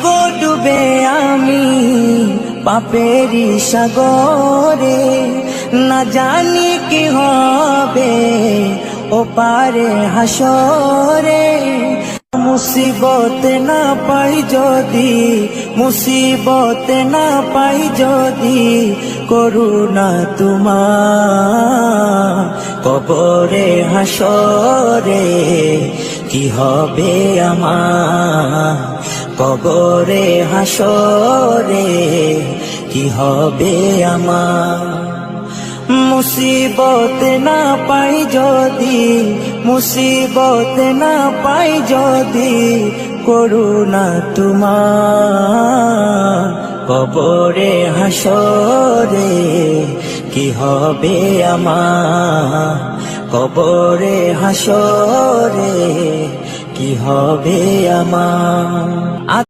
গো ডুবে আমি পাপেরি সাগরে, না জানি কি হবে ও পারে হাসরে। মুসিবত না পাই যদি, মুসিবত না পাই যদি, করুণা তোমার কবরে হাসরে কি হবে আমার, কবরে হাসরে কি হবে আমার। মুসিবত না পাই যদি, মুসিবত না পাই যদি, করুণা তোমার কবরে হাসরে কি হবে আমার, কবরে হাসরে কি হবে আমার।